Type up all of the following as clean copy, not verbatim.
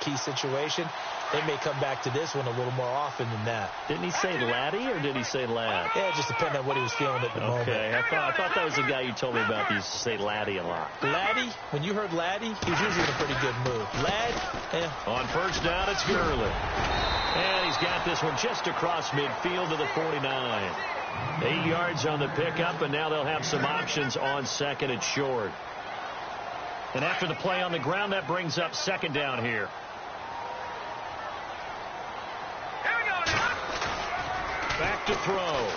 key situation, they may come back to this one a little more often than that. Didn't he say laddie or did he say lad? Yeah, it just depended on what he was feeling at the moment. Okay, I thought that was the guy you told me about. He used to say laddie a lot. Laddie, when you heard laddie, he was usually in a pretty good mood. Lad, On first down, it's Gurley. And he's got this one just across midfield to the 49. 8 yards on the pickup, and now they'll have some options on second and short. And after the play on the ground, that brings up second down here. Back to throw.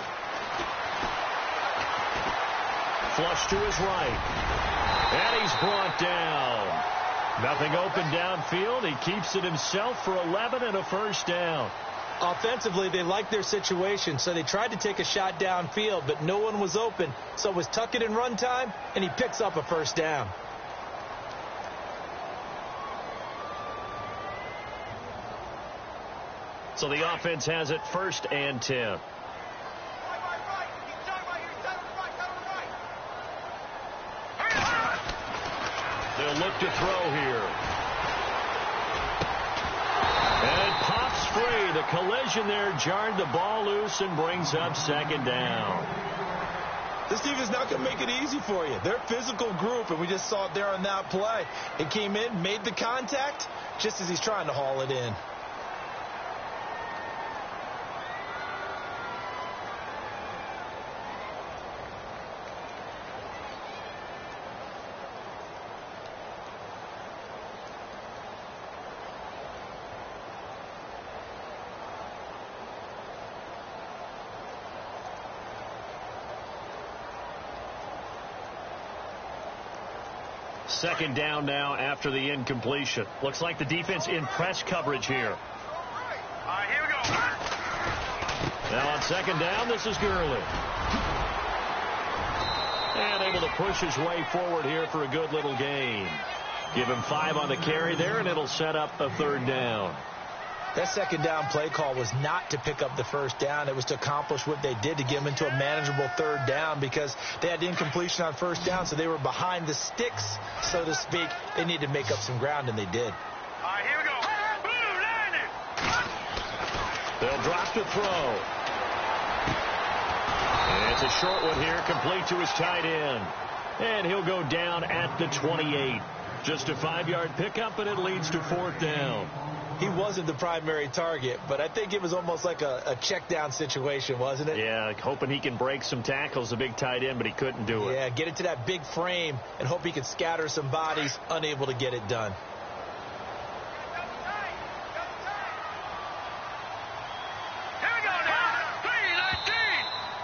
Flush to his right. And he's brought down. Nothing open downfield. He keeps it himself for 11 and a first down. Offensively, they liked their situation, so they tried to take a shot downfield, but no one was open. So it was tuck it in run time, and he picks up a first down. So the offense has it first and 10. They'll look to throw here. And it pops free. The collision there jarred the ball loose and brings up second down. This team is not going to make it easy for you. They're a physical group, and we just saw it there on that play. It came in, made the contact, just as he's trying to haul it in. Second down now after the incompletion. Looks like the defense in press coverage here. All right, here we go. Now on second down, this is Gurley. And able to push his way forward here for a good little gain. Give him 5 on the carry there, and it'll set up a third down. That second down play call was not to pick up the first down. It was to accomplish what they did, to get them into a manageable third down, because they had incompletion on first down, so they were behind the sticks, so to speak. They needed to make up some ground, and they did. All right, here we go. Blue, landing. They'll drop to throw. And it's a short one here, complete to his tight end. And he'll go down at the 28. Just a 5-yard pickup, and it leads to fourth down. He wasn't the primary target, but I think it was almost like a check down situation, wasn't it? Yeah, hoping he can break some tackles, a big tight end, but he couldn't do it. Yeah, get into that big frame and hope he can scatter some bodies, unable to get it done.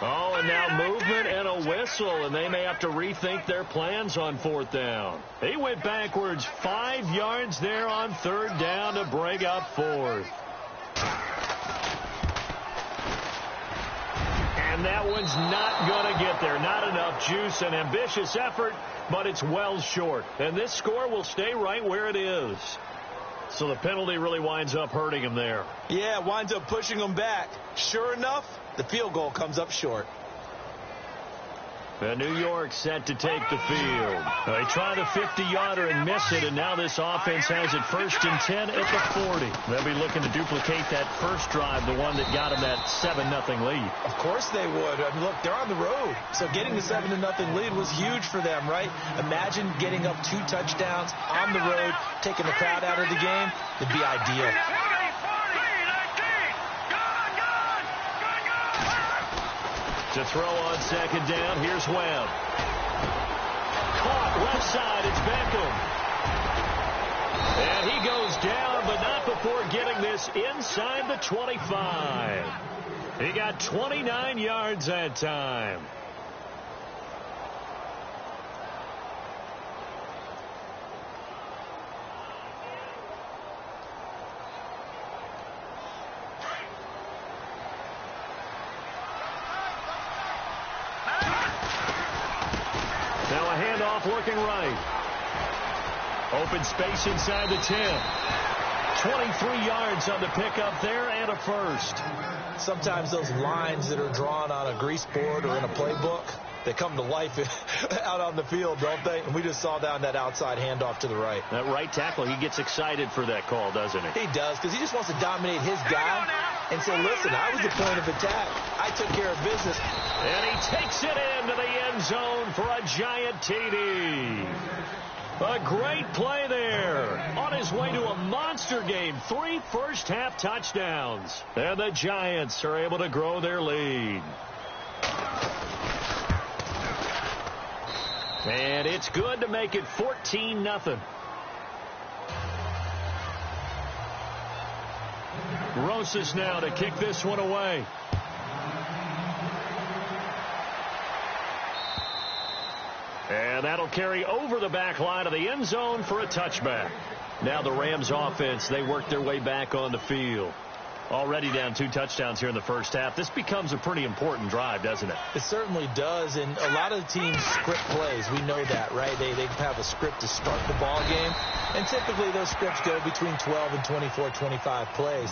Oh, and now movement and a whistle, and they may have to rethink their plans on fourth down. He went backwards 5 yards there on third down to break up fourth. And that one's not going to get there. Not enough juice. An ambitious effort, but it's well short. And this score will stay right where it is. So the penalty really winds up hurting him there. Yeah, it winds up pushing him back. Sure enough, the field goal comes up short. And New York set to take the field. They try the 50-yarder and miss it, and now this offense has it first and 10 at the 40. They'll be looking to duplicate that first drive, the one that got them that 7-0 lead. Of course they would. I mean, look, they're on the road. So getting the 7-0 lead was huge for them, right? Imagine getting up 2 touchdowns on the road, taking the crowd out of the game. It'd be ideal. To throw on second down, here's Webb. Caught left side, it's Beckham. And he goes down, but not before getting this inside the 25. He got 29 yards that time. Working right. Open space inside the 10. 23 yards on the pickup there and a first. Sometimes those lines that are drawn on a grease board or in a playbook, they come to life out on the field, don't they? And we just saw that on that outside handoff to the right. That right tackle, he gets excited for that call, doesn't he? He does, because he just wants to dominate his guy and say, listen, I was the point of attack. I took care of business. And he takes it into the end zone for a giant TD. A great play there. On his way to a monster game. 3 first-half touchdowns. And the Giants are able to grow their lead. And it's good to make it 14-0. Rosas now to kick this one away. And that'll carry over the back line of the end zone for a touchback. Now the Rams offense, they work their way back on the field. Already down 2 touchdowns here in the first half. This becomes a pretty important drive, doesn't it? It certainly does, and a lot of the teams script plays. We know that, right? They have a script to start the ball game, and typically those scripts go between 12 and 24, 25 plays.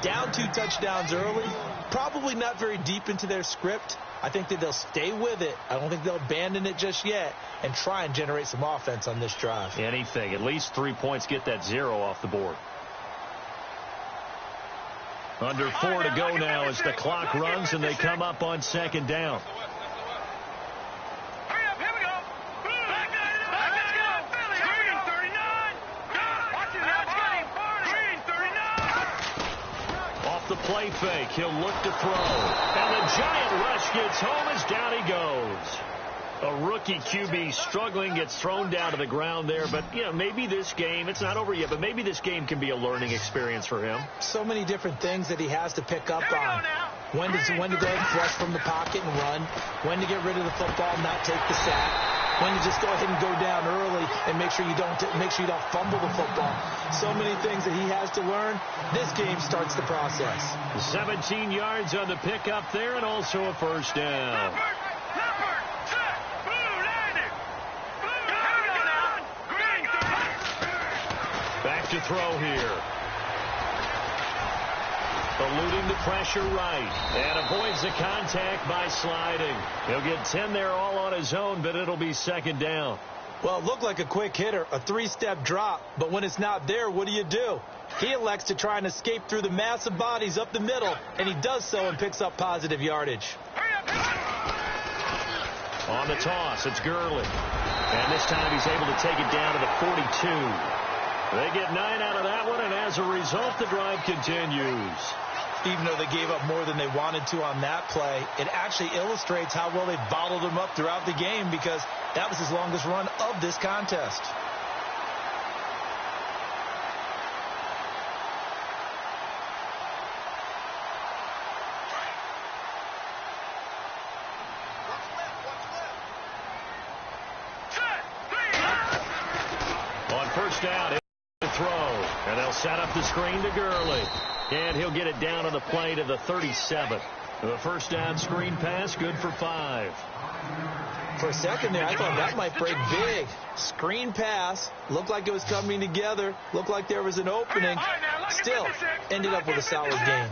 Down 2 touchdowns early, probably not very deep into their script. I think that they'll stay with it. I don't think they'll abandon it just yet and try and generate some offense on this drive. Anything. At least 3 points, get that 0 off the board. Under 4 to go now as the clock runs and they come up on 2nd down. Hurry up, here we go. Let's go. Green 39. Watch it, let's go. Green 39. Off the play fake, he'll look to throw. And the giant rush gets home as down he goes. A rookie QB struggling, gets thrown down to the ground there. But, you know, maybe this game, it's not over yet, but maybe this game can be a learning experience for him. So many different things that he has to pick up on. When to go ahead and flush from the pocket and run. When to get rid of the football and not take the sack. When to just go ahead and go down early and make sure you don't fumble the football. So many things that he has to learn. This game starts the process. 17 yards on the pickup there and also a first down. Back to throw here. Eluding the pressure right. And avoids the contact by sliding. He'll get 10 there all on his own, but it'll be 2nd down. Well, it looked like a quick hitter, a 3-step drop. But when it's not there, what do? He elects to try and escape through the massive bodies up the middle, and he does so and picks up positive yardage. On the toss, it's Gurley. And this time he's able to take it down to the 42. They get 9 out of that one, and as a result, the drive continues. Even though they gave up more than they wanted to on that play, it actually illustrates how well they bottled them up throughout the game because that was his longest run of this contest. On first down, throw, and they'll set up the screen to Gurley. And he'll get it down on the play to the 37. The first down screen pass, good for 5. For a second there, I thought that might break big. Screen pass, looked like it was coming together, looked like there was an opening. Still, ended up with a solid game.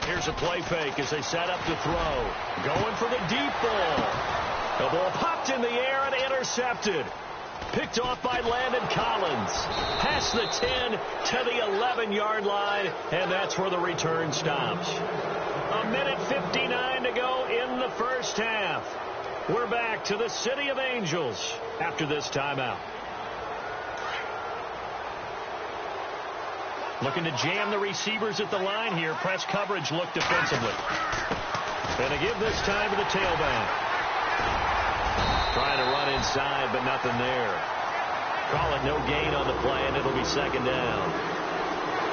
Here's a play fake as they set up to throw. Going for the deep ball. The ball popped in the air and intercepted. Picked off by Landon Collins. Past the 10 to the 11-yard line, and that's where the return stops. 1:59 to go in the first half. We're back to the City of Angels after this timeout. Looking to jam the receivers at the line here. Press coverage look defensively. And to give this time to the tailback. Trying to run inside, but nothing there. Call it no gain on the play, and it'll be 2nd down.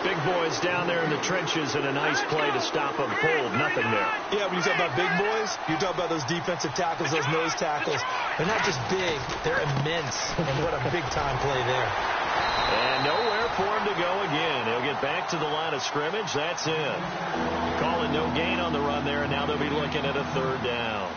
Big boys down there in the trenches, and a nice play to stop them cold. Nothing there. Yeah, when you talk about big boys, you talk about those defensive tackles, those nose tackles. They're not just big, they're immense. And what a big-time play there. And nowhere for him to go again. He'll get back to the line of scrimmage. That's it. Calling no gain on the run there, and now they'll be looking at a 3rd down.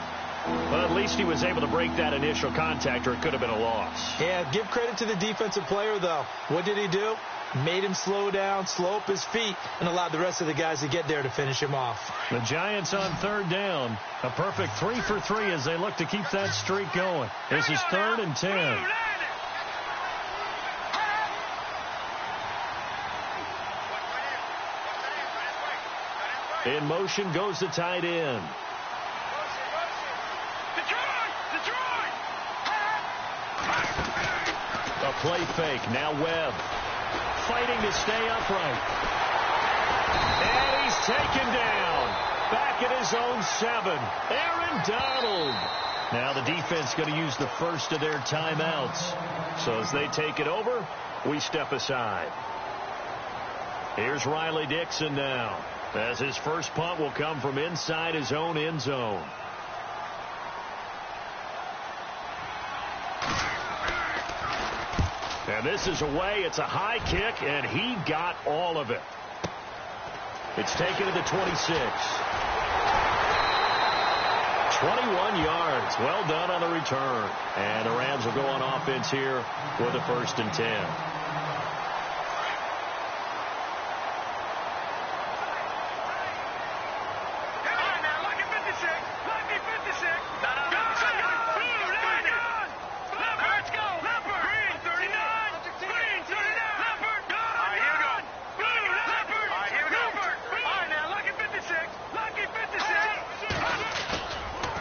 But at least he was able to break that initial contact, or it could have been a loss. Yeah, give credit to the defensive player, though. What did he do? Made him slow down, slow up his feet, and allowed the rest of the guys to get there to finish him off. The Giants on third down. A perfect 3 for 3 as they look to keep that streak going. This is 3rd and 10. In motion goes the tight end. A play fake. Now Webb fighting to stay upright. And he's taken down. Back at his own 7. Aaron Donald. Now the defense going to use the first of their timeouts. So as they take it over, we step aside. Here's Riley Dixon now, as his first punt will come from inside his own end zone. And this is away. It's a high kick, and he got all of it. It's taken to the 26. 21 yards. Well done on the return. And the Rams will go on offense here with a 1st and 10.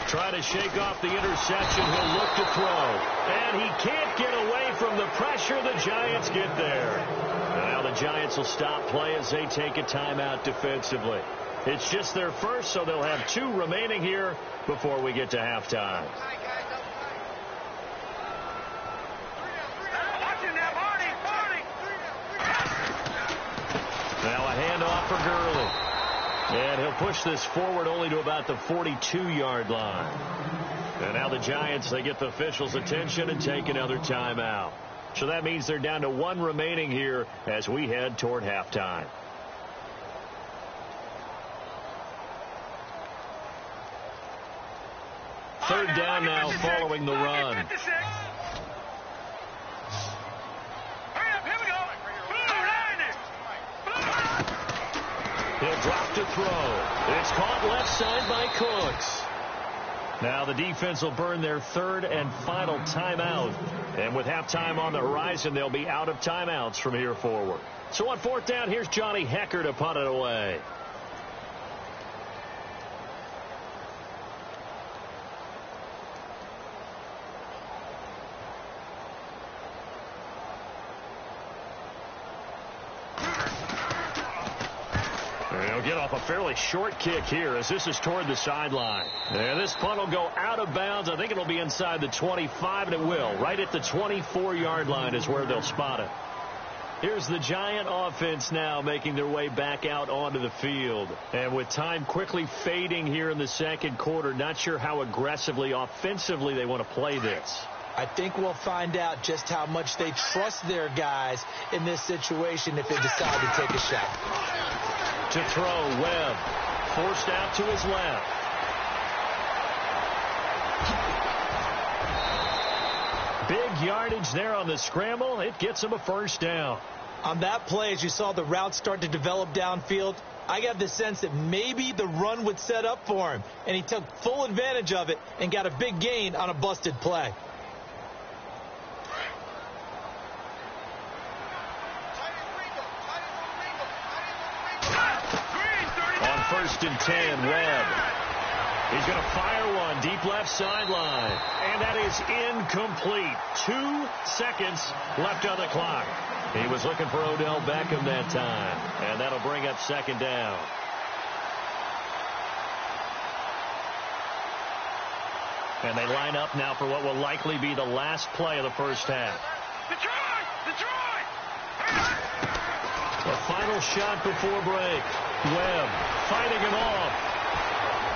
Trying to shake off the interception. He'll look to throw. And he can't get away from the pressure. The Giants get there. And now the Giants will stop play as they take a timeout defensively. It's just their first, so they'll have 2 remaining here before we get to halftime. Now a handoff for Gurley. And he'll push this forward only to about the 42-yard line. And now the Giants, they get the officials' attention and take another timeout. So that means they're down to 1 remaining here as we head toward halftime. Third down now following the run. He'll drop to throw. It's caught left side by Cooks. Now the defense will burn their 3rd and final timeout. And with halftime on the horizon, they'll be out of timeouts from here forward. So on 4th down, here's Johnny Hecker to punt it away. They'll get off a fairly short kick here as this is toward the sideline. And this punt will go out of bounds. I think it'll be inside the 25, and it will. Right at the 24-yard line is where they'll spot it. Here's the Giant offense now making their way back out onto the field. And with time quickly fading here in the second quarter, not sure how aggressively, offensively they want to play this. I think we'll find out just how much they trust their guys in this situation if they decide to take a shot. To throw, Webb forced out to his left. Big yardage there on the scramble. It gets him a 1st down. On that play, as you saw the route start to develop downfield, I got the sense that maybe the run would set up for him, and he took full advantage of it and got a big gain on a busted play. On 1st and 10, Webb. He's going to fire one deep left sideline. And that is incomplete. 2 seconds left on the clock. He was looking for Odell Beckham that time. And that'll bring up 2nd down. And they line up now for what will likely be the last play of the first half. The final shot before break. Webb fighting him off.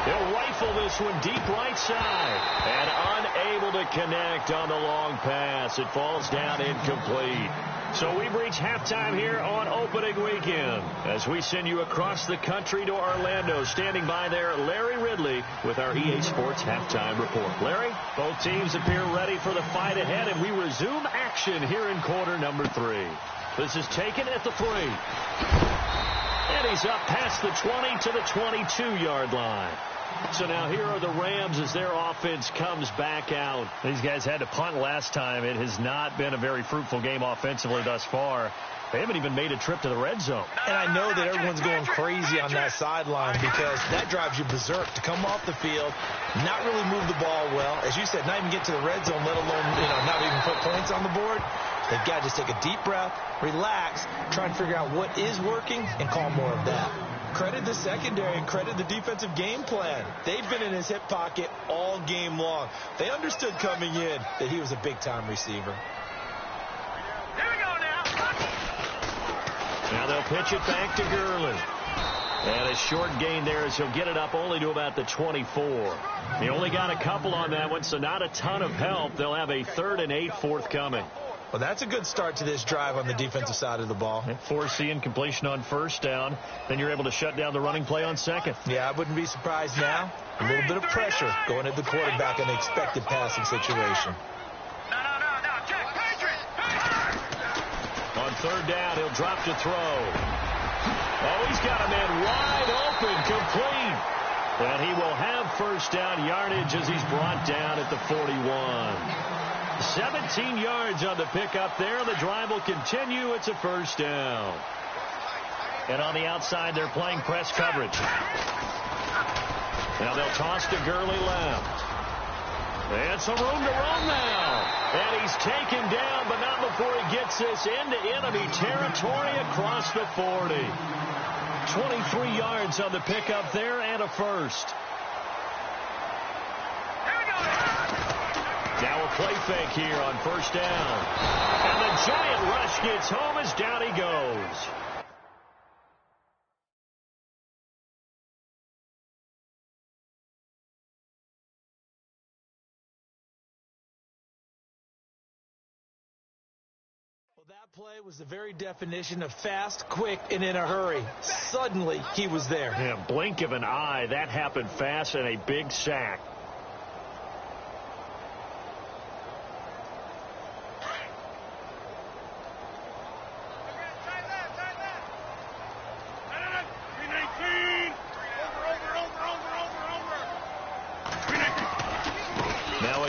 He'll rifle this one deep right side. And unable to connect on the long pass. It falls down incomplete. So we've reached halftime here on opening weekend as we send you across the country to Orlando. Standing by there, Larry Ridley with our EA Sports halftime report. Larry, both teams appear ready for the fight ahead, and we resume action here in quarter number 3. This is taken at the 3. And he's up past the 20 to the 22-yard line. So now here are the Rams as their offense comes back out. These guys had to punt last time. It has not been a very fruitful game offensively thus far. They haven't even made a trip to the red zone. And I know that everyone's going crazy on that sideline because that drives you berserk to come off the field, not really move the ball well. As you said, not even get to the red zone, let alone, not even put points on the board. They've got to just take a deep breath, relax, try and figure out what is working, and call more of that. Credit the secondary and credit the defensive game plan. They've been in his hip pocket all game long. They understood coming in that he was a big-time receiver. Here we go now. Now they'll pitch it back to Gurley. And a short gain there as he'll get it up only to about the 24. He only got a couple on that one, so not a ton of help. They'll have a 3rd and 8 forthcoming. Well, that's a good start to this drive on the defensive side of the ball. Forcing completion on first down. Then you're able to shut down the running play on second. Yeah, I wouldn't be surprised now. A little bit of pressure going at the quarterback in the expected passing situation. No, check, Patriot. On 3rd down, he'll drop to throw. Oh, he's got a man wide open, complete. And he will have first down yardage as he's brought down at the 41. 17 yards on the pickup there. The drive will continue. It's a first down. And on the outside, they're playing press coverage. Now they'll toss to Gurley left. And some room to run now. And he's taken down, but not before he gets this into enemy territory across the 40. 23 yards on the pickup there and a first. Now a play fake here on first down. And the giant rush gets home as down he goes. Well, that play was the very definition of fast, quick, and in a hurry. Suddenly, he was there. Yeah, blink of an eye. That happened fast and a big sack.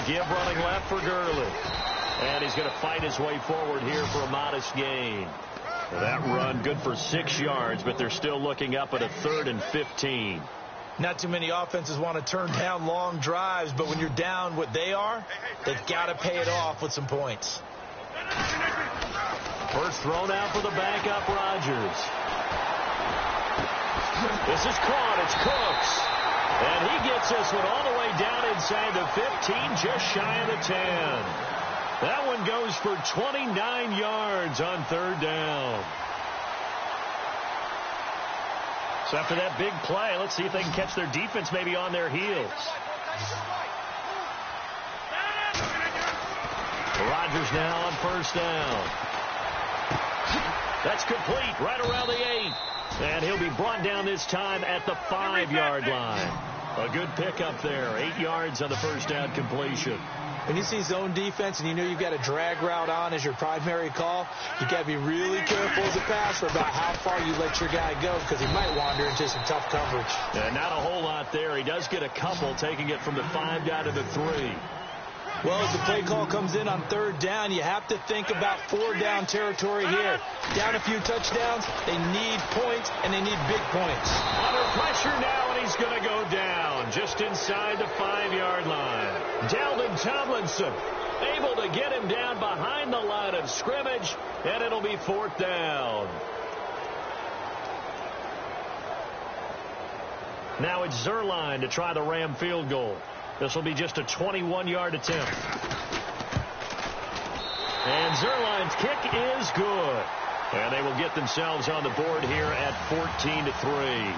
Give running left for Gurley. And he's going to fight his way forward here for a modest gain. That run good for 6 yards, but they're still looking up at a 3rd and 15. Not too many offenses want to turn down long drives, but when you're down what they are, they've got to pay it off with some points. First thrown out for the backup, Rodgers. This is caught. It's Cooks. And he gets this one all the way down inside the 15, just shy of the 10. That one goes for 29 yards on 3rd down. So after that big play, let's see if they can catch their defense maybe on their heels. Rodgers now on first down. That's complete right around the 8. And he'll be brought down this time at the 5-yard line. A good pickup there. 8 yards on the first down completion. When you see zone defense and you know you've got a drag route on as your primary call, you've got to be really careful as a passer about how far you let your guy go because he might wander into some tough coverage. Yeah, not a whole lot there. He does get a couple, taking it from the 5 down to the 3. Well, as the play call comes in on 3rd down, you have to think about 4-down territory here. Down a few touchdowns, they need points, and they need big points. Under pressure now, and he's going to go down just inside the 5-yard line. Dalvin Tomlinson able to get him down behind the line of scrimmage, and it'll be 4th down. Now it's Zerline to try the Ram field goal. This will be just a 21-yard attempt. And Zerline's kick is good. And they will get themselves on the board here at 14-3.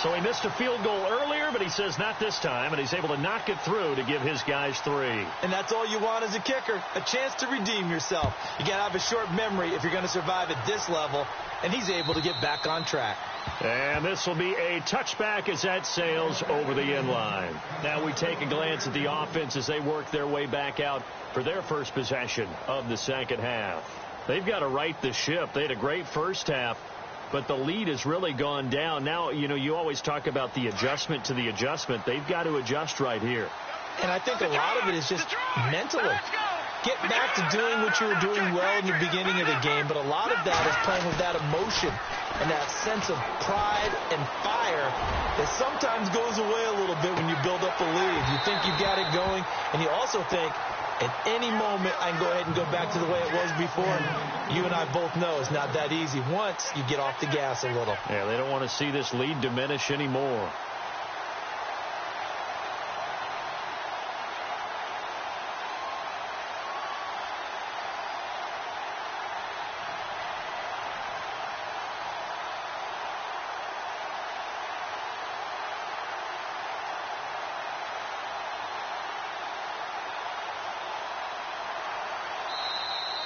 So he missed a field goal earlier, but he says not this time, and he's able to knock it through to give his guys 3. And that's all you want as a kicker, a chance to redeem yourself. You got to have a short memory if you're going to survive at this level, and he's able to get back on track. And this will be a touchback as that sails over the end line. Now we take a glance at the offense as they work their way back out for their first possession of the second half. They've got to right the ship. They had a great first half, but the lead has really gone down. Now, you always talk about the adjustment to the adjustment. They've got to adjust right here. And I think a lot of it is just mentally. Get back to doing what you were doing well in the beginning of the game, but a lot of that is playing with that emotion and that sense of pride and fire that sometimes goes away a little bit when you build up a lead. You think you've got it going, and you also think, at any moment, I can go ahead and go back to the way it was before. And you and I both know it's not that easy once you get off the gas a little. Yeah, they don't want to see this lead diminish anymore.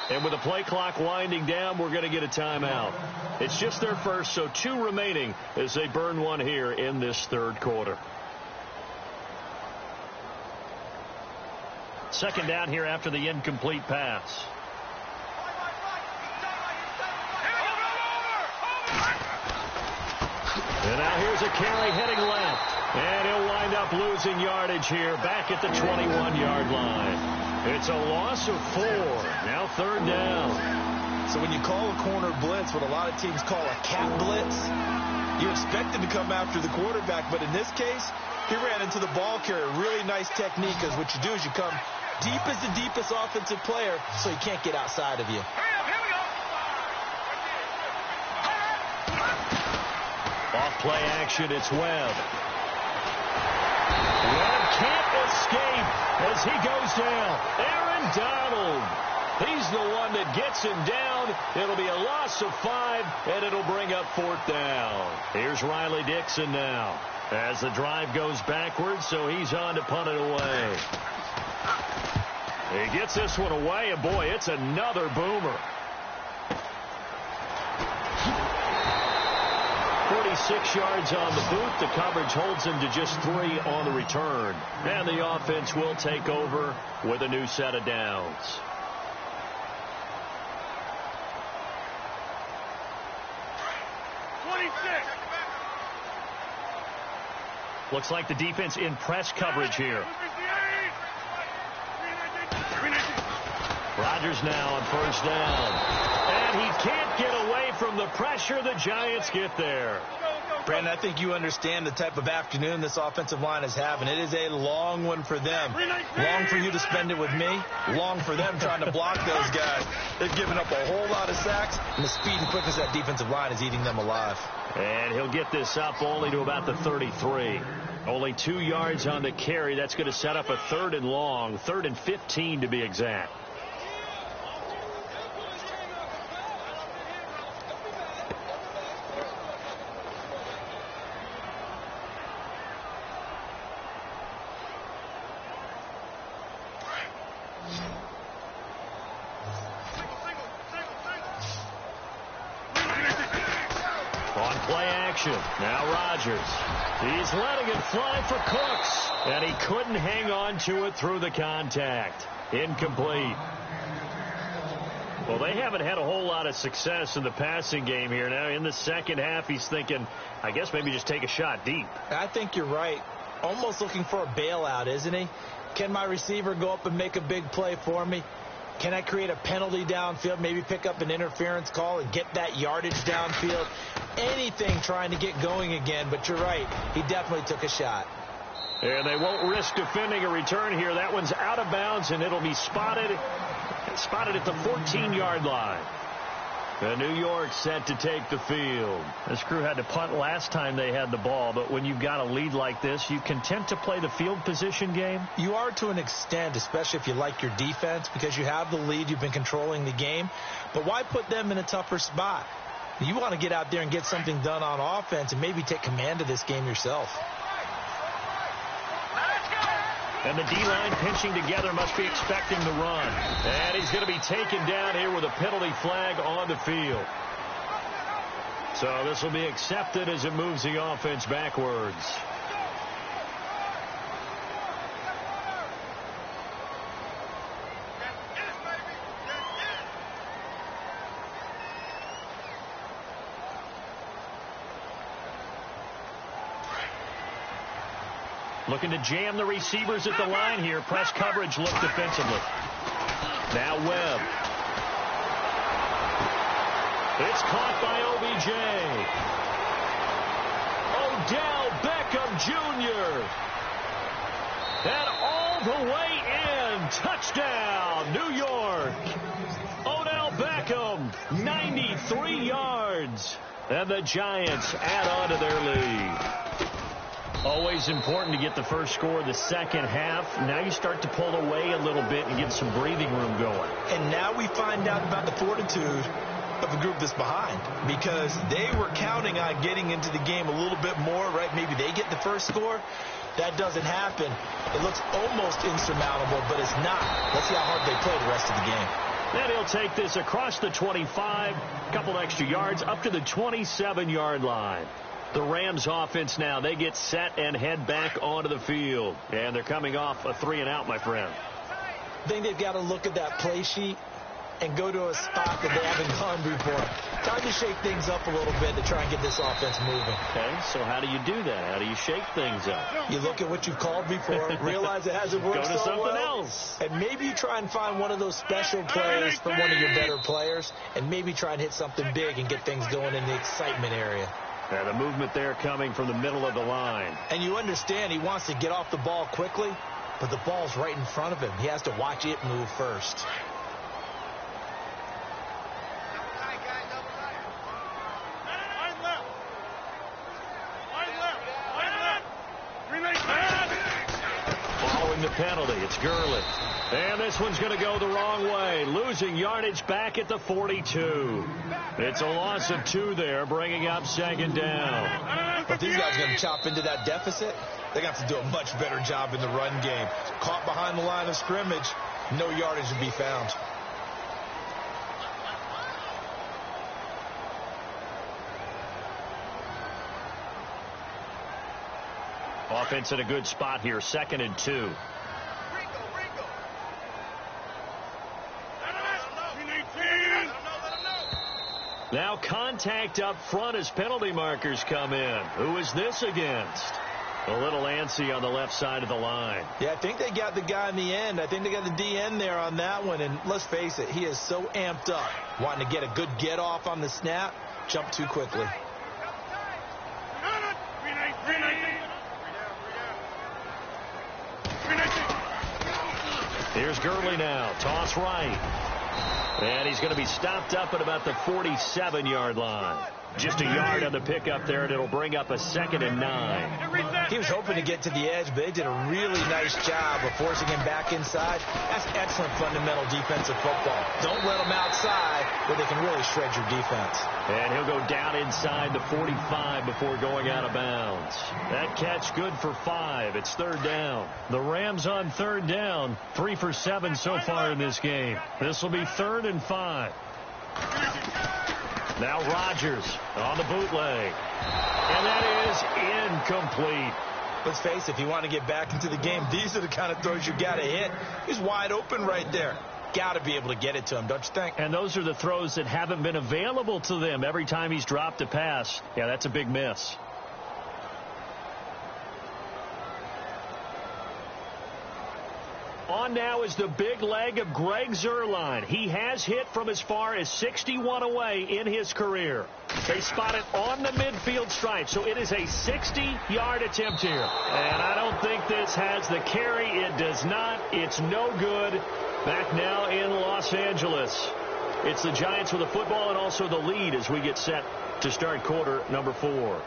And with the play clock winding down, we're going to get a timeout. It's just their first, so 2 remaining as they burn one here in this third quarter. Second down here after the incomplete pass. And now here's a carry heading left. And he'll wind up losing yardage here back at the 21-yard line. It's a loss of 4. Now third down. So when you call a corner blitz, what a lot of teams call a cat blitz, you expect him to come after the quarterback. But in this case, he ran into the ball carrier. Really nice technique, because what you do is you come deep as the deepest offensive player so he can't get outside of you. Off play action, it's Webb. Webb can't escape as he goes down. Aaron Donald. He's the one that gets him down. It'll be a loss of 5, and it'll bring up 4th down. Here's Riley Dixon now as the drive goes backwards, so he's on to punt it away. He gets this one away, and boy, it's another boomer. 46 yards on the boot. The coverage holds him to just 3 on the return. And the offense will take over with a new set of downs. Looks like the defense in press coverage here. Rodgers now on first down. And he can't get away from the pressure. The Giants get there. Brandon, I think you understand the type of afternoon this offensive line is having. It is a long one for them. Long for you to spend it with me. Long for them trying to block those guys. They've given up a whole lot of sacks, and the speed and quickness of that defensive line is eating them alive. And he'll get this up only to about the 33. Only 2 yards on the carry. That's going to set up a 3rd and long. 3rd and 15 to be exact. Now Rodgers. He's letting it fly for Cooks. And he couldn't hang on to it through the contact. Incomplete. Well, they haven't had a whole lot of success in the passing game here. Now, in the second half, he's thinking, I guess maybe just take a shot deep. I think you're right. Almost looking for a bailout, isn't he? Can my receiver go up and make a big play for me? Can I create a penalty downfield, maybe pick up an interference call and get that yardage downfield? Anything trying to get going again, but you're right. He definitely took a shot. And they won't risk defending a return here. That one's out of bounds, and it'll be spotted at the 14-yard line. The New York set to take the field. This crew had to punt last time they had the ball, but when you've got a lead like this, you content to play the field position game? You are to an extent, especially if you like your defense, because you have the lead, you've been controlling the game. But why put them in a tougher spot? You want to get out there and get something done on offense and maybe take command of this game yourself. And the D-line pinching together must be expecting the run. And he's going to be taken down here with a penalty flag on the field. So this will be accepted as it moves the offense backwards. Looking to jam the receivers at the line here. Press coverage look defensively. Now Webb. It's caught by OBJ. Odell Beckham Jr. And all the way in. Touchdown, New York. Odell Beckham, 93 yards. And the Giants add on to their lead. Always important to get the first score of the second half. Now you start to pull away a little bit and get some breathing room going. And now we find out about the fortitude of the group that's behind, because they were counting on getting into the game a little bit more, right? Maybe they get the first score. That doesn't happen. It looks almost insurmountable, but it's not. Let's see how hard they play the rest of the game. Then he'll take this across the 25, a couple extra yards, up to the 27-yard line. The Rams offense now, they get set and head back onto the field. And they're coming off a 3-and-out, my friend. I think they've got to look at that play sheet and go to a spot that they haven't gone before. Time to shake things up a little bit to try and get this offense moving. Okay, so how do you do that? How do you shake things up? You look at what you've called before, realize it hasn't worked so so something well, else. and maybe you try and find one of those special plays from one of your better players, and maybe try and hit something big and get things going in the excitement area. And the movement there coming from the middle of the line. And you understand he wants to get off the ball quickly, but the ball's right in front of him. He has to watch it move first. Following the penalty, it's Gurley. And this one's going to go the wrong way. Losing yardage back at the 42. It's a loss of 2 there, bringing up second down. But these guys are going to chop into that deficit. They're going to have to do a much better job in the run game. Caught behind the line of scrimmage, no yardage to be found. Offense in a good spot here, 2nd and 2. Now contact up front as penalty markers come in. Who is this against? A little antsy on the left side of the line. Yeah, I think they got the guy in the end. I think they got the DN there on that one. And let's face it, he is so amped up, wanting to get a good get off on the snap, jump too quickly. Here's Gurley now. Toss right. And he's going to be stopped up at about the 47-yard line. Just a yard on the pickup there, and it'll bring up a 2nd and 9. He was hoping to get to the edge, but they did a really nice job of forcing him back inside. That's excellent fundamental defensive football. Don't let them outside where they can really shred your defense. And he'll go down inside the 45 before going out of bounds. That catch good for 5. It's 3rd down. The Rams on 3rd down, 3 for 7 so far in this game. This will be 3rd and 5. Now Rodgers on the bootleg. And that is incomplete. Let's face it, if you want to get back into the game, these are the kind of throws you got to hit. He's wide open right there. Got to be able to get it to him, don't you think? And those are the throws that haven't been available to them every time he's dropped a pass. Yeah, that's a big miss. On now is the big leg of Greg Zuerlein. He has hit from as far as 61 away in his career. They spot it on the midfield stripe, so it is a 60-yard attempt here. And I don't think this has the carry. It does not. It's no good. Back now in Los Angeles. It's the Giants with the football and also the lead as we get set to start quarter number 4.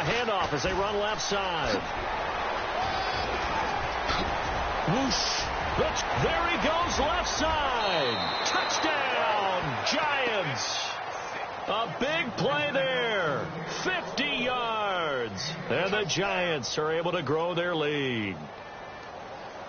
a handoff as they run left side. Whoosh. There he goes left side. Touchdown, Giants. A big play there. 50 yards. And the Giants are able to grow their lead.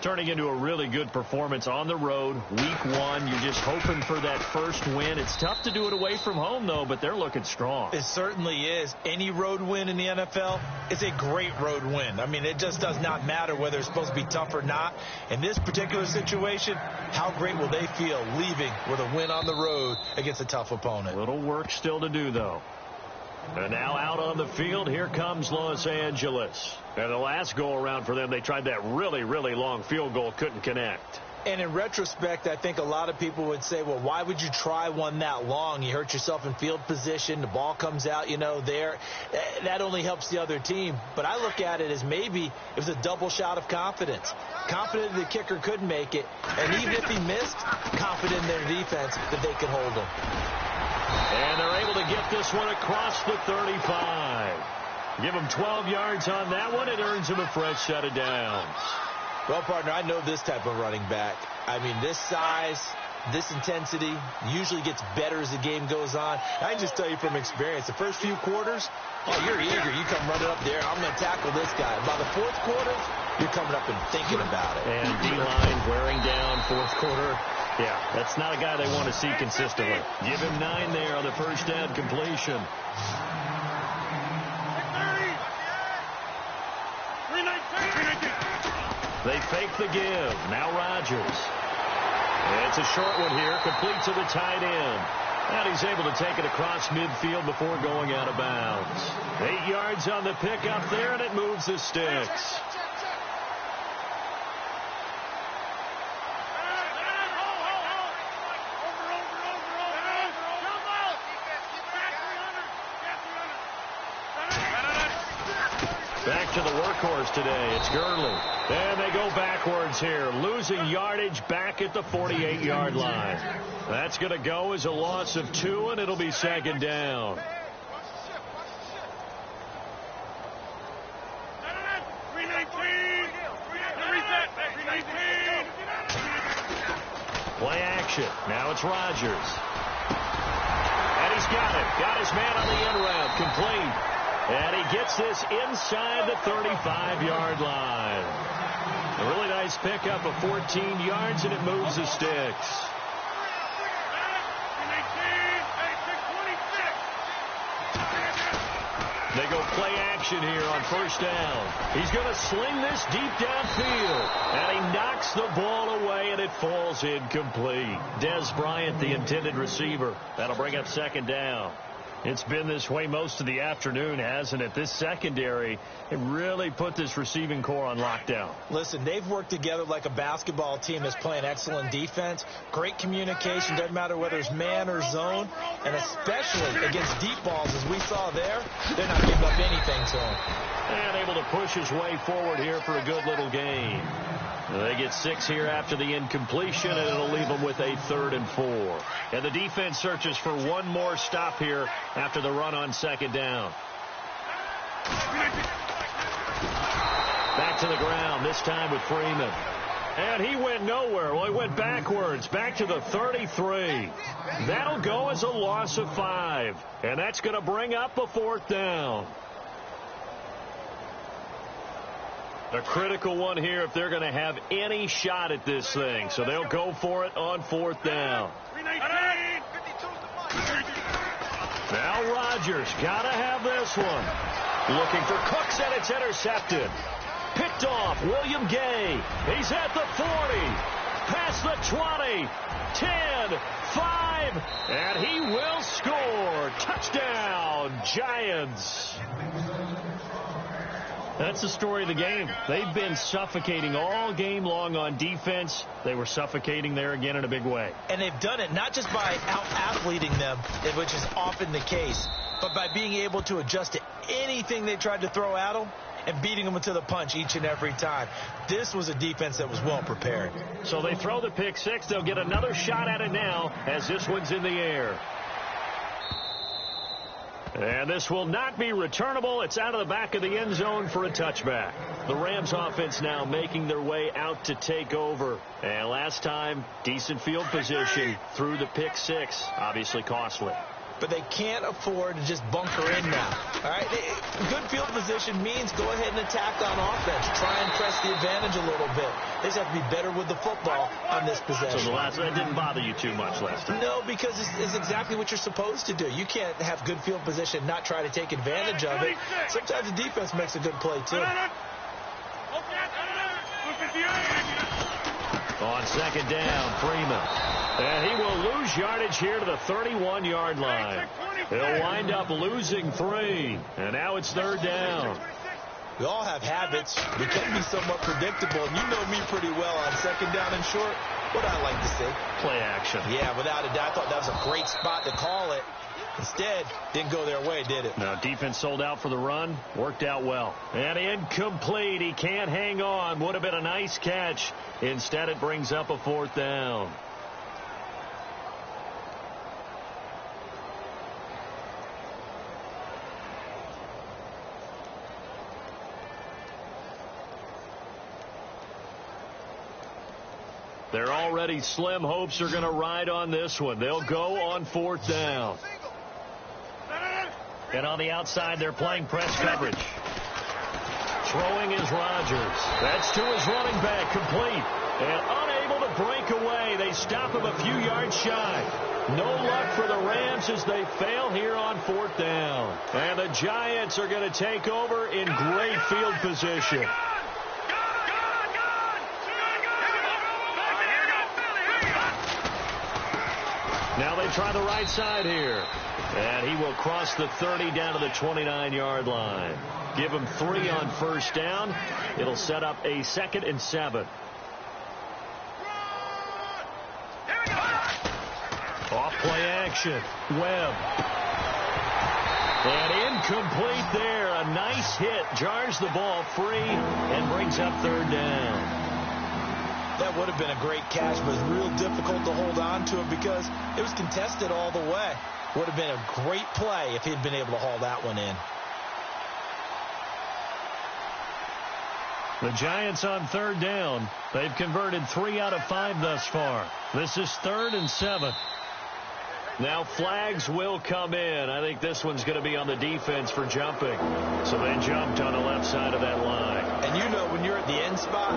Turning into a really good performance on the road. Week 1, you're just hoping for that first win. It's tough to do it away from home, though, but they're looking strong. It certainly is. Any road win in the NFL is a great road win. I mean, it just does not matter whether it's supposed to be tough or not. In this particular situation, how great will they feel leaving with a win on the road against a tough opponent? A little work still to do, though. And now out on the field, here comes Los Angeles. And the last go-around for them, they tried that really, really long field goal, couldn't connect. And in retrospect, I think a lot of people would say, well, why would you try one that long? You hurt yourself in field position. The ball comes out, there. That only helps the other team. But I look at it as maybe it was a double shot of confidence. Confident the kicker could make it. And even if he missed, confident in their defense that they could hold him. And they're able to get this one across the 35. Give him 12 yards on that one. It earns him a fresh set of downs. Well, partner, I know this type of running back. I mean, this size, this intensity usually gets better as the game goes on. I can just tell you from experience, the first few quarters, you're eager. You come running up there. I'm going to tackle this guy. By the fourth quarter, you're coming up and thinking about it. And D-line wearing down fourth quarter. Yeah, that's not a guy they want to see consistently. Give him 9 there on the first down completion. They fake the give. Now Rodgers. It's a short one here. Complete to the tight end. And he's able to take it across midfield before going out of bounds. 8 yards on the pickup there, and it moves the sticks. Back to the workhorse today. It's Gurley. And they go backwards here, losing yardage back at the 48-yard line. That's going to go as a loss of 2, and it'll be second down. Play action. Now it's Rodgers. And he's got it. Got his man on the end route. Complete. And he gets this inside the 35-yard line. A really nice pickup of 14 yards, and it moves the sticks. They go play action here on first down. He's going to sling this deep downfield. And he knocks the ball away, and it falls incomplete. Dez Bryant, the intended receiver. That'll bring up second down. It's been this way most of the afternoon, hasn't it? This secondary, it really put this receiving core on lockdown. Listen, they've worked together like a basketball team that's playing excellent defense. Great communication, doesn't matter whether it's man or zone. And especially against deep balls, as we saw there, they're not giving up anything to him. And able to push his way forward here for a good little gain. They get 6 here after the incompletion, and it'll leave them with a 3rd and 4. And the defense searches for one more stop here after the run on second down. Back to the ground, this time with Freeman. And he went nowhere. Well, he went backwards, back to the 33. That'll go as a loss of 5. And that's going to bring up a 4th down. A critical one here if they're going to have any shot at this thing. So they'll go for it on 4th down. Now Rodgers got to have this one. Looking for Cooks, and it's intercepted. Picked off William Gay. He's at the 40. Past the 20. 10. 5. And he will score. Touchdown, Giants. That's the story of the game. They've been suffocating all game long on defense. They were suffocating there again in a big way. And they've done it not just by out-athleting them, which is often the case, but by being able to adjust to anything they tried to throw at them and beating them to the punch each and every time. This was a defense that was well prepared. So they throw the pick 6. They'll get another shot at it now as this one's in the air. And this will not be returnable. It's out of the back of the end zone for a touchback. The Rams offense now making their way out to take over. And last time, decent field position through the pick six. Obviously costly. But they can't afford to just bunker in now. All right, good field position means go ahead and attack on offense. Try and press the advantage a little bit. They just have to be better with the football on this possession. So that didn't bother you too much last time? No, because it's exactly what you're supposed to do. You can't have good field position and not try to take advantage of it. Sometimes the defense makes a good play, too. On second down, Freeman. And he will lose yardage here to the 31-yard line. He'll wind up losing 3. And now it's third down. We all have habits. We can be somewhat predictable. And you know me pretty well on second down and short. What I like to see? Play action. Yeah, without a doubt. I thought that was a great spot to call it. Instead, didn't go their way, did it? Now, defense sold out for the run. Worked out well. And incomplete. He can't hang on. Would have been a nice catch. Instead, it brings up a fourth down. Their already slim hopes are going to ride on this one. They'll go on fourth down. And on the outside, they're playing press coverage. Throwing is Rodgers. That's to his running back, complete. And unable to break away. They stop him a few yards shy. No luck for the Rams as they fail here on fourth down. And the Giants are going to take over in great field position. Now they try the right side here. And he will cross the 30 down to the 29-yard line. Give him 3 on first down. It'll set up a 2nd and 7. Off play action. Webb. And incomplete there. A nice hit. Jars the ball free and brings up third down. That would have been a great catch, but it's real difficult to hold on to it because it was contested all the way. Would have been a great play if he'd been able to haul that one in. The Giants on third down. They've converted 3 out of 5 thus far. This is 3rd and 7. Now flags will come in. I think this one's going to be on the defense for jumping. So they jumped on the left side of that line. And you know when you're at the end spot,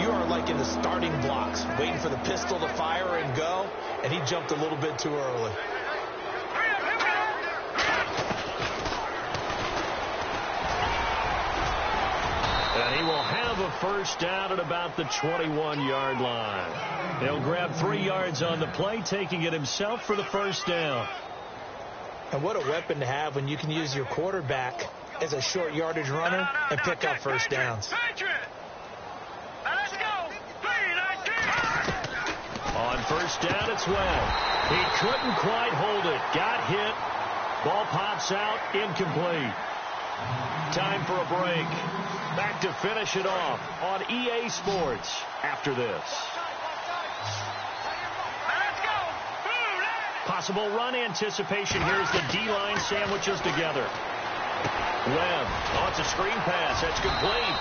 you are like in the starting blocks, waiting for the pistol to fire and go, and he jumped a little bit too early. And he will have a first down at about the 21-yard line. He'll grab 3 yards on the play, taking it himself for the first down. And what a weapon to have when you can use your quarterback as a short yardage runner and pick up first downs. On first down, it's Webb. He couldn't quite hold it. Got hit. Ball pops out. Incomplete. Time for a break. Back to finish it off on EA Sports after this. Possible run anticipation here as the D-line sandwiches together. Webb. Oh, it's a screen pass. That's complete.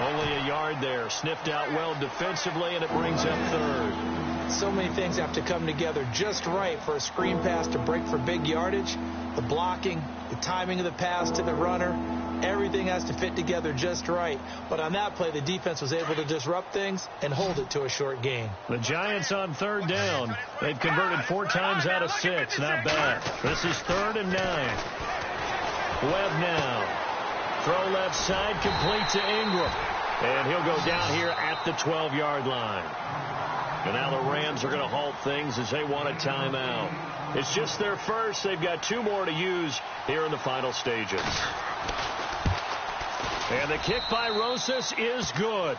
Only a yard there. Sniffed out well defensively, and it brings up third. So many things have to come together just right for a screen pass to break for big yardage. The blocking, the timing of the pass to the runner, everything has to fit together just right. But on that play, the defense was able to disrupt things and hold it to a short gain. The Giants on third down. They've converted 4 times out of 6. Not bad. This is 3rd and 9. Webb now. Throw left side, complete to Ingram. And he'll go down here at the 12-yard line. And now the Rams are going to halt things as they want a timeout. It's just their first. They've got 2 more to use here in the final stages. And the kick by Rosas is good.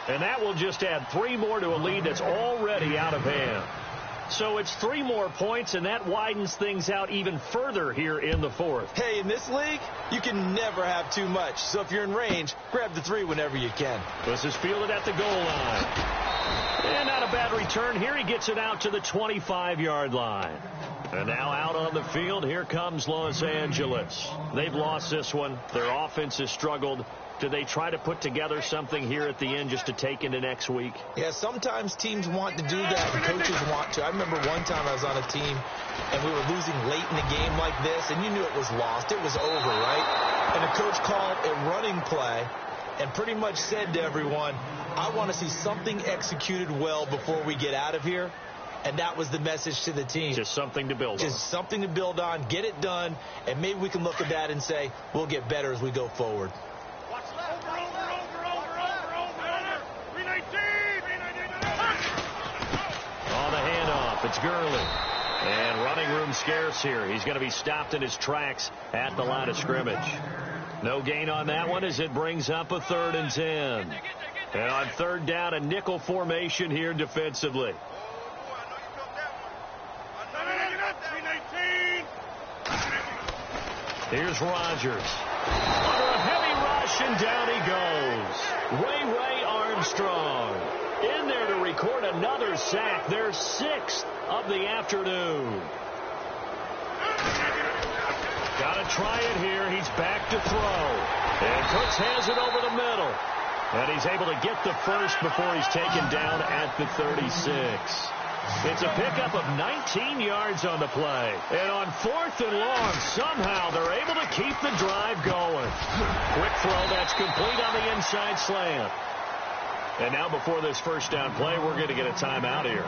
And that will just add 3 more to a lead that's already out of hand. So it's 3 more points, and that widens things out even further here in the 4th. Hey, in this league, you can never have too much. So if you're in range, grab the 3 whenever you can. This is fielded at the goal line. And not a bad return here. He gets it out to the 25-yard line. And now out on the field, here comes Los Angeles. They've lost this one. Their offense has struggled. Do they try to put together something here at the end just to take into next week? Yeah, sometimes teams want to do that, and coaches want to. I remember one time I was on a team, and we were losing late in a game like this, and you knew it was lost. It was over, right? And the coach called a running play and pretty much said to everyone, I want to see something executed well before we get out of here. And that was the message to the team. Just something to build on. Just something to build on, get it done, and maybe we can look at that and say, we'll get better as we go forward. On the handoff, it's Gurley. And running room scarce here. He's going to be stopped in his tracks at the line of scrimmage. No gain on that one as it brings up a 3rd and 10. And on 3rd down, a nickel formation here defensively. Here's Rodgers. Under a heavy rush, and down he goes. Ray Armstrong in there to record another sack. Their 6th of the afternoon. Got to try it here. He's back to throw. And Cooks has it over the middle. And he's able to get the first before he's taken down at the 36. It's a pickup of 19 yards on the play. And on 4th and long, somehow they're able to keep the drive going. Quick throw that's complete on the inside slant. And now before this first down play, we're going to get a timeout here,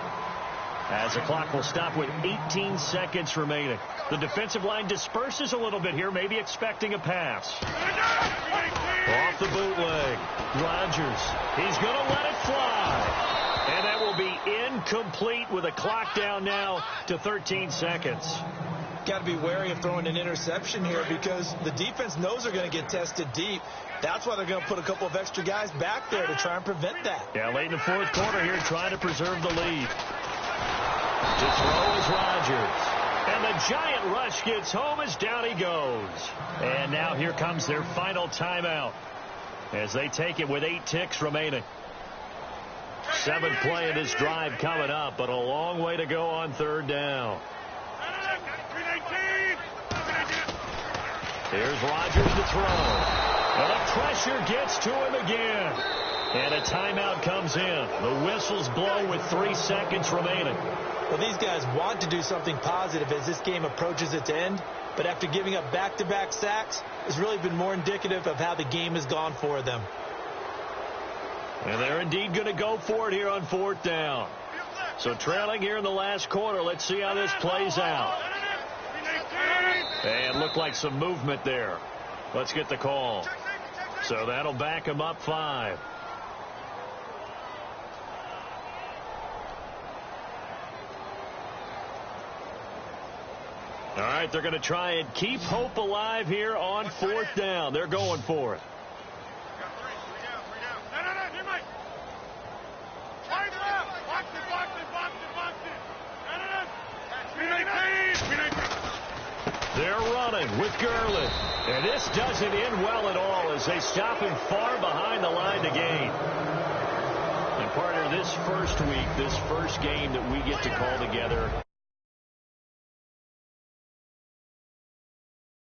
as the clock will stop with 18 seconds remaining. The defensive line disperses a little bit here, maybe expecting a pass. Off the bootleg. Rodgers. He's going to let it fly. And that will be incomplete with a clock down now to 13 seconds. Got to be wary of throwing an interception here because the defense knows they're going to get tested deep. That's why they're going to put a couple of extra guys back there to try and prevent that. Yeah, late in the 4th quarter here, trying to preserve the lead. To throw is Rodgers. And the giant rush gets home as down he goes. And now here comes their final timeout as they take it with 8 ticks remaining. 7th play of this drive coming up, but a long way to go on 3rd down. Here's Rodgers to throw. And the pressure gets to him again. And a timeout comes in. The whistles blow with 3 seconds remaining. Well, these guys want to do something positive as this game approaches its end. But after giving up back-to-back sacks, it's really been more indicative of how the game has gone for them. And they're indeed going to go for it here on 4th down. So trailing here in the last quarter. Let's see how this plays out. And looked like some movement there. Let's get the call. So that'll back him up 5. All right, they're going to try and keep hope alive here on 4th down. They're going for it. They're running with Gurley. And this doesn't end well at all as they stop him far behind the line to gain. And partner, this first week, this first game that we get to call together,